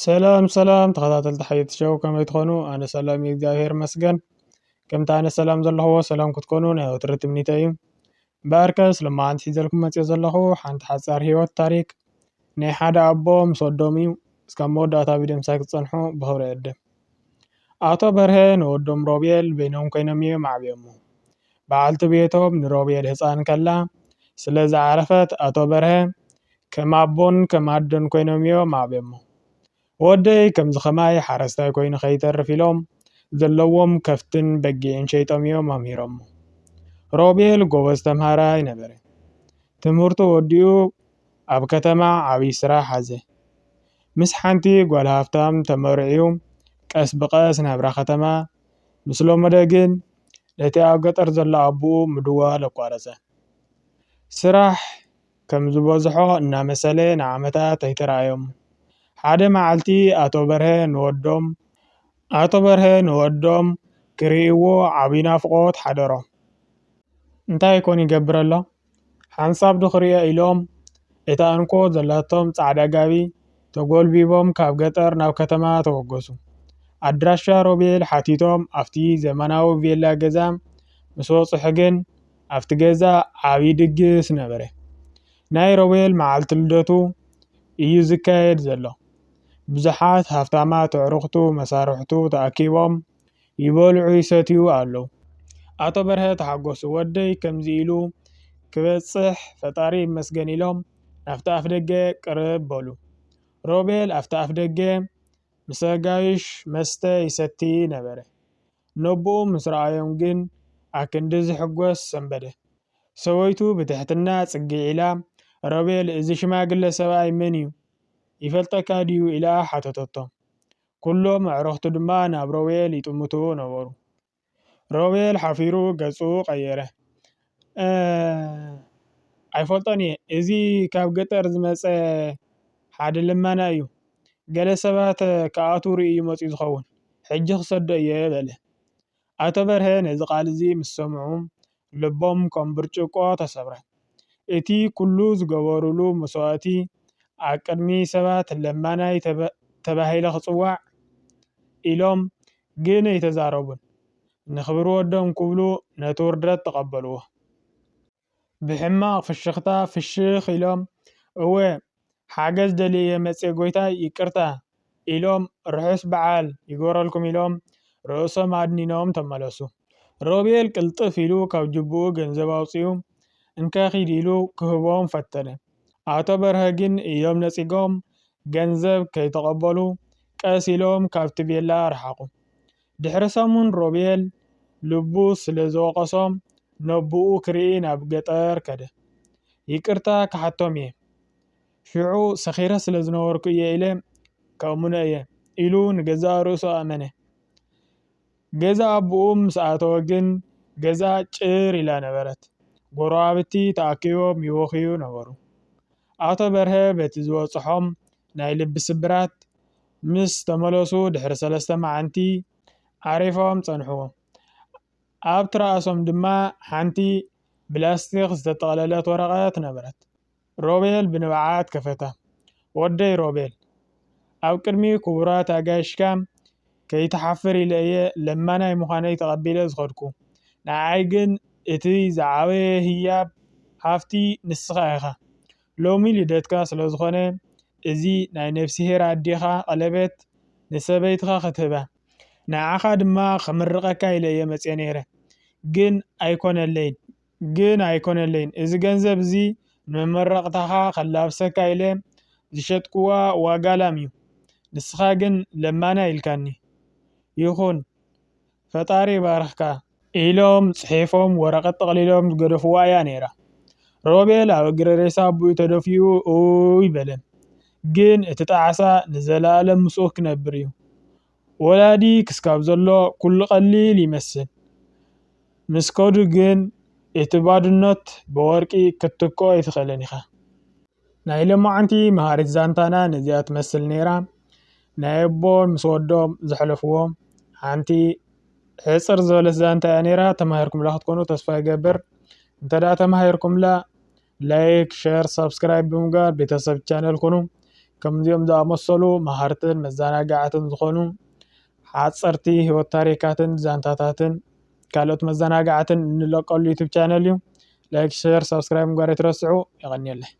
ሰላም ተኸታተልቲ ሓየት ሸው ከመይ ትኾኑ? ኣነ ሰላም እዩ እግዚኣብሔር መስገን ከምቲ ኣነ ሰላም ዘለኽዎ ሰላም ክትኮኑ ናይ ወትሪ ትምኒተ እዩ እምበኣርከ ስልማዓንቲ ሒዘልኩም መፅኦ ዘለኹ ሓንቲ ሓፃር ሂወት ታሪክ ናይ ሓደ ኣቦ ምስ ወዶም እዩ እስካብ መወዳእታ ቪድዮ ምሳይ ክትፀንሑ ብኽብሪ ይዕድም። ኣቶ በርሀ ንወዶም ሮቤል በይኖም ኮይኖም እዮም ዓብዮሞ በዓልቲ ቤቶም ንሮቤል ህፃን ከላ ስለ ዝዓረፈት ኣቶ በርሀ ከም ኣቦን ከም ኣዶን ኮይኖም እዮም ዓብዮሞ ወደይ ከምዚ ኸማይ ሓረስታይ ኮይኑ ከይተርፍ ኢሎም ዘለዎም ከፍትን በጊዕን ሸይጦም እዮም ኣምሂሮሞ። ሮቤል ጎበዝ ተምሃራይ ነበረ። ትምህርቱ ወዲኡ ኣብ ከተማ ዓብይ ስራሕ ሓዘ። ምስ ሓንቲ ጓል ሃፍታም ተመርዒዩ ቀስ ብቐስ ናብራ ከተማ ምስ ለመደ ግን ነቲ ኣብ ገጠር ዘሎ ኣቡኡ ምድዋል ኣቋረፀ። ስራሕ ከም ዝበዝሖ እናመሰለ ንዓመታት ኣይተረኣዮም። ሓደ መዓልቲ ኣቶ በርሀ ንወዶም ክሪእዎ ዓብይ ናፍቖት ሓደሮም። እንታይ ኮን ይገብር ኣሎ? ሓንሳብ ዶ ክሪኦ ኢሎም እታ እንኮ ዘላቶም ፃዕዳ ጋቢ ተጎልቢቦም ካብ ገጠር ናብ ከተማ ተወገሱ። ኣድራሻ ሮቤል ሓቲቶም ኣብቲ ዘመናዊ ቬላ ገዛ ምስ በፅሑ ግን ኣብቲ ገዛ ዓብይ ድግስ ነበረ። ናይ ሮቤል መዓልቲ ልደቱ እዩ ዝካየድ ዘሎ። ብዙሓት ሃፍታማት ኣዕሩኽቱ መሳርሕቱ ተኣኪቦም ይበልዑ ይሰትዩ ኣለዉ። ኣቶ በርሀ ተሓጎሱ። ወደይ ከምዚ ኢሉ ክበፅሕ ፈጣሪ ይመስገን ኢሎም ናፍቲ ኣፍ ደገ ቅርብ በሉ። ሮቤል ኣብቲ ኣፍ ደገ ምስ ኣጋይሽ መስተ ይሰቲ ነበረ። ነቦኡ ምስ ረኣዮም ግን ኣክንዲ ዝሕጎስ ሰንበደ። ሰበይቱ ብትሕትና ፅግዕ ኢላ ሮቤል እዚ ሽማግለ ሰብኣይ መን እዩ ይፈልጠካ ድዩ ኢላ ሓተተቶ። ኩሎም ኣዕሩኽቱ ድማ ናብ ሮቤል ይጥምቱ ነበሩ። ሮቤል ሓፊሩ ገፁ ቀየረ። ኣይፈልጦን እየ እዚ ካብ ገጠር ዝመፀ ሓደ ልማና እዩ ገለ ሰባት ክኣትው ርእዩ መፅኡ ዝኸውን ሕጂ ክሰዶ እየ በለ። ኣቶ በርሀ ነዚ ቃል እዚ ምስ ሰምዑ ልቦም ከም ብርጭቆ ተሰብረ። እቲ ኩሉ ዝገበርሉ መስዋእቲ ኣብ ቅድሚ ሰባት ለማናይ ተባሂለ ክፅዋዕ ኢሎም ግን ኣይተዛረቡን። ንክብሪ ወዶም ክብሉ ነቲ ውርደት ተቐበልዎ። ብሕማቕ ፍሽኽታ ፍሽኽ ኢሎም እወ ሓገዝ ደልየ መፄ ጎይታይ ይቅርታ ኢሎም ርሑስ በዓል ይግበረልኩም ኢሎም ርእሶም ኣድኒኖም ተመለሱ። ሮቤል ቅልጥፍ ኢሉ ካብ ጅብኡ ገንዘብ ኣውፅኡ እንካ ኺድ ኢሉ ክህቦም ፈተነ። ኣቶ በርሀ ግን ኢዶም ነፂጎም ገንዘብ ከይተቐበሉ ቀስ ኢሎም ካብቲ ቬላ ረሓቑ። ድሕሪ ሰሙን ሮቤል ልቡ ስለ ዝወቐሶም ነቦኡ ክርኢ ናብ ገጠር ከደ። ይቅርታ ክሓቶም እየ ሽዑ ሰኺረ ስለ ዝነበርኩ እየ ኢለ ከእሙነ እየ ኢሉ ንገዛ ርእሱ ኣመነ። ገዛ ኣቦኡ ምስ ኣተወ ግን ገዛ ጭር ኢላ ነበረት። ጎረባብቲ ተኣኪቦም ይወኽዩ ነበሩ። ኣቶ በርሀ በቲ ዝበፅሖም ናይ ልቢ ስብራት ምስ ተመለሱ ድሕሪ 3 መዓልቲ ዓሪፎም ፀንሕዎም። ኣብ ትራእሶም ድማ ሓንቲ ብላስቲክ ዝተጠቕለለት ወረቐት ነበረት። ሮቤል ብንብዓት ከፈታ። ወደይ ሮቤል ኣብ ቅድሚ ክቡራት ኣጋይሽካ ከይተሓፍር ኢለ እየ ለማናይ ምዃነይ ተቐቢለ ዝኸድኩ። ንዓይ ግን እቲ ዝዓበየ ህያብ ሃፍቲ ንስኻ ኢኻ። ሎሚ ልደትካ ስለ ዝኾነ እዚ ናይ ነፍሲሄር ኣዴኻ ቀለበት ንሰበይትኻ ክትህባ ንዓኻ ድማ ከምርቐካ ኢለ እየ መፅአ ነይረ ግን ኣይኮነለይን እዚ ገንዘብ እዚ ንመመረቕታኻ ከላብሰካ ኢለ ዝሸጥክዋ ዋጋ ላም እዩ። ንስኻ ግን ለማና ኢልካኒ ይኹን ፈጣሪ ይባርኽካ ኢሎም ፅሒፎም ወረቐት ጠቕሊሎም ዝገደፍዋ እያ ነይራ። ሮቤል ኣብ እግሪ ሬሳ ኣቡኡ ተደፊኡ እውይ በለ። ግን እቲ ጣዕሳ ንዘላለም ምስኡ ክነብር እዩ። ወላዲ ክስካብ ዘሎ ኩሉ ቀሊል ይመስል ምስ ከዱ ግን እቲ ባድኖት ብወርቂ ክትኮ ኣይትኽእልን ኢኻ። ናይ ሎማዓንቲ መሃሪት ዛንታና ነዚኣ ትመስል ነይራ። ናይ ኣቦን ምስ ወዶም ዘሕለፍዎም ሓንቲ ሕፅር ዝበለት ዛንታ እያ ነይራ። ተማሂርኩምላ ክትኮኑ ተስፋ ይገብር። እንተዳ ተማሂርኩምላ ላይክ ሸር ሰብስክራይብ ብምግባር ቤተሰብ ቻነል ኩኑ። ከምዚኦም ዝኣመሰሉ መሃርትን መዘናግዕትን ዝኾኑ ሓፀርቲ ሂወት ታሪካትን ዛንታታትን ካልኦት መዘናግዕትን እንለቀሉ ዩቱብ ቻነል እዩ። ላይክ፣ ሼር፣ ሰብስክራይብ ምግባር ኣይትረስዑ። ይቀኒየለይ።